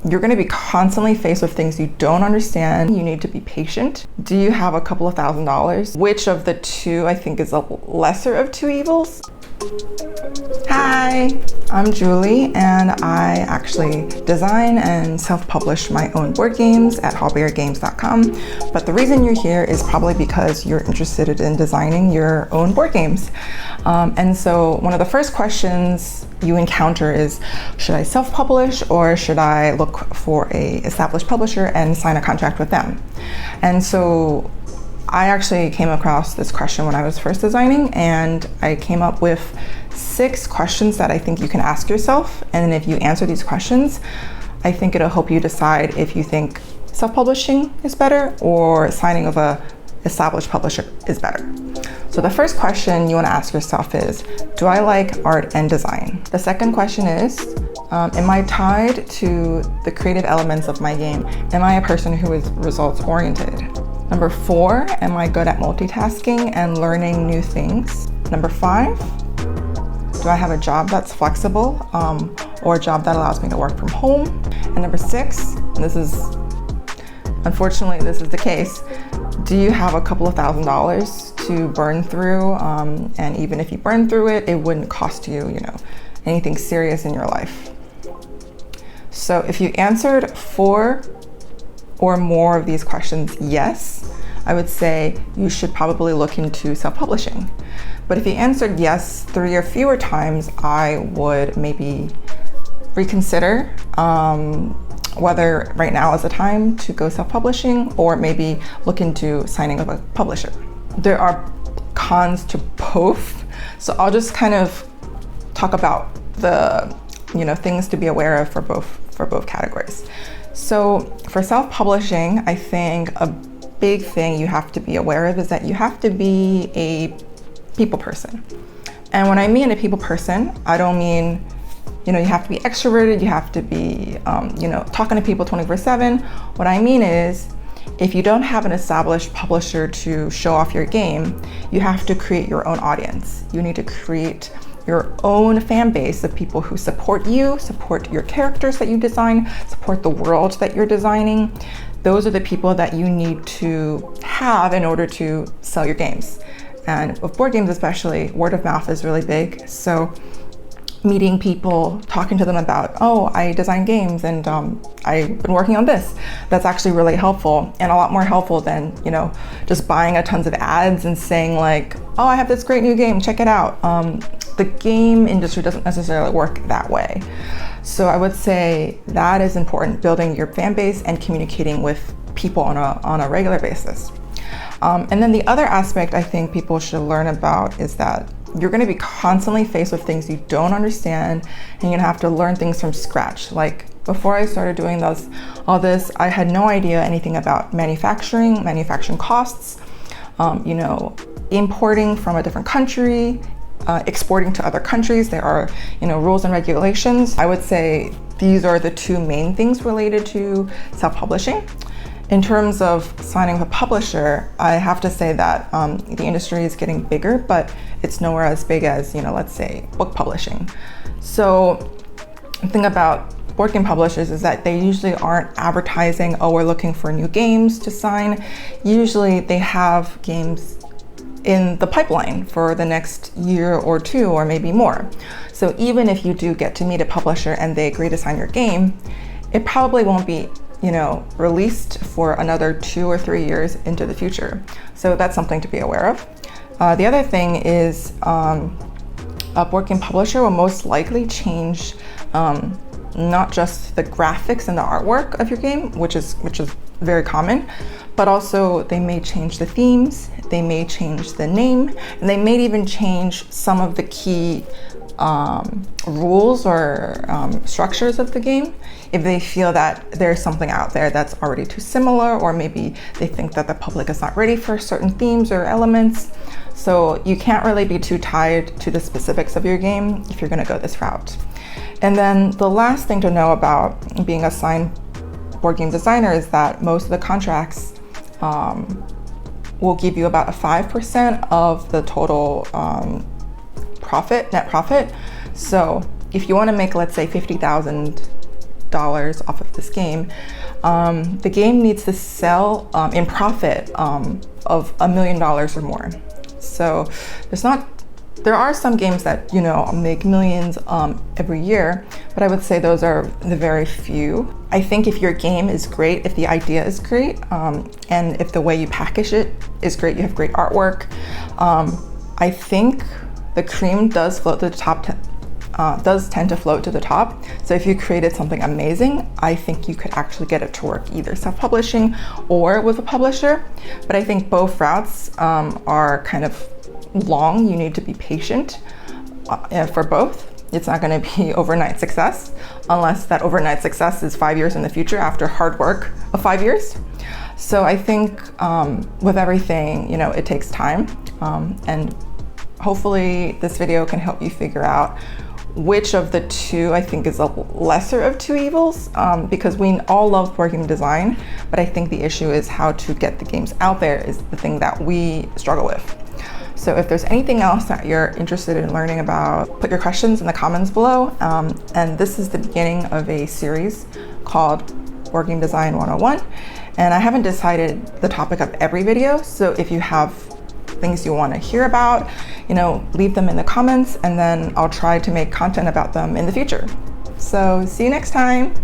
You're going to be constantly faced with things you don't understand. You need to be patient. Do you have a couple of $1,000s? Which of the two I think is a lesser of two evils? Hi, I'm Julie, and I actually design and self-publish my own board games at hallbeargames.com. But the reason you're here is probably because you're interested in designing your own board games. And so one of the first questions you encounter is, should I self-publish or should I look for an established publisher and sign a contract with them? And so I actually came across this question when I was first designing, and I came up with 6 questions that I think you can ask yourself. And if you answer these questions, I think it'll help you decide if you think self-publishing is better or signing with an established publisher is better. So the first question you want to ask yourself is, do I like art and design? The second question is, am I tied to the creative elements of my game? Am I a person who is results oriented? Number 4, am I good at multitasking and learning new things? Number 5, do I have a job that's flexible or a job that allows me to work from home? And number 6, and unfortunately this is the case, do you have a couple of $1,000s to burn through? And even if you burn through it, it wouldn't cost you, anything serious in your life. So if you answered 4 or more of these questions yes, I would say you should probably look into self-publishing. But if you answered yes 3 or fewer times, I would maybe reconsider whether right now is the time to go self-publishing, or maybe look into signing with a publisher. There are cons to both, so I'll just kind of talk about the things to be aware of for both categories. So for self-publishing, I think a big thing you have to be aware of is that you have to be a people person. And when I mean a people person, I don't mean, you have to be extroverted, you have to be, talking to people 24/7. What I mean is, if you don't have an established publisher to show off your game, you have to create your own audience. You need to create your own fan base of people who support you, support your characters that you design, support the world that you're designing. Those are the people that you need to have in order to sell your games. And with board games especially, word of mouth is really big. So meeting people, talking to them about, oh, I design games and I've been working on this. That's actually really helpful, and a lot more helpful than, just buying a tons of ads and saying like, oh, I have this great new game, check it out. The game industry doesn't necessarily work that way. So I would say that is important, building your fan base and communicating with people on a regular basis. And then the other aspect I think people should learn about is that you're going to be constantly faced with things you don't understand, and you're going to have to learn things from scratch. Like before I started doing all this, I had no idea anything about manufacturing costs, importing from a different country, exporting to other countries. There are, rules and regulations. I would say these are the 2 main things related to self-publishing. In terms of signing with a publisher, I have to say that the industry is getting bigger, but it's nowhere as big as, let's say, book publishing. So the thing about board game publishers is that they usually aren't advertising, oh, we're looking for new games to sign. Usually they have games in the pipeline for the next year or 2 or maybe more. So even if you do get to meet a publisher and they agree to sign your game, it probably won't be released for another 2 or 3 years into the future. So that's something to be aware of. The other thing is a board game publisher will most likely change not just the graphics and the artwork of your game, which is very common, but also they may change the themes, they may change the name, and they may even change some of the key rules or structures of the game if they feel that there's something out there that's already too similar, or maybe they think that the public is not ready for certain themes or elements. So you can't really be too tied to the specifics of your game if you're going to go this route. And then the last thing to know about being a signed board game designer is that most of the contracts will give you about a 5% of the total net profit. So if you want to make, let's say, $50,000 dollars off of this game, the game needs to sell in profit of $1 million or more. So there are some games that, you know, make millions every year, but I would say those are the very few. I think if your game is great, if the idea is great, and if the way you package it is great, you have great artwork, I think the cream does float to the top, does tend to float to the top. So if you created something amazing, I think you could actually get it to work either self-publishing or with a publisher. But I think both routes are kind of long. You need to be patient for both. It's not going to be overnight success unless that overnight success is 5 years in the future after hard work of 5 years. So I think with everything, you know, it takes time, and hopefully this video can help you figure out which of the two I think is a lesser of two evils, because we all love working design, but I think the issue is how to get the games out there is the thing that we struggle with. So if there's anything else that you're interested in learning about, put your questions in the comments below. And this is the beginning of a series called Working Design 101. And I haven't decided the topic of every video. So if you have things you want to hear about, you know, leave them in the comments, and then I'll try to make content about them in the future. So see you next time.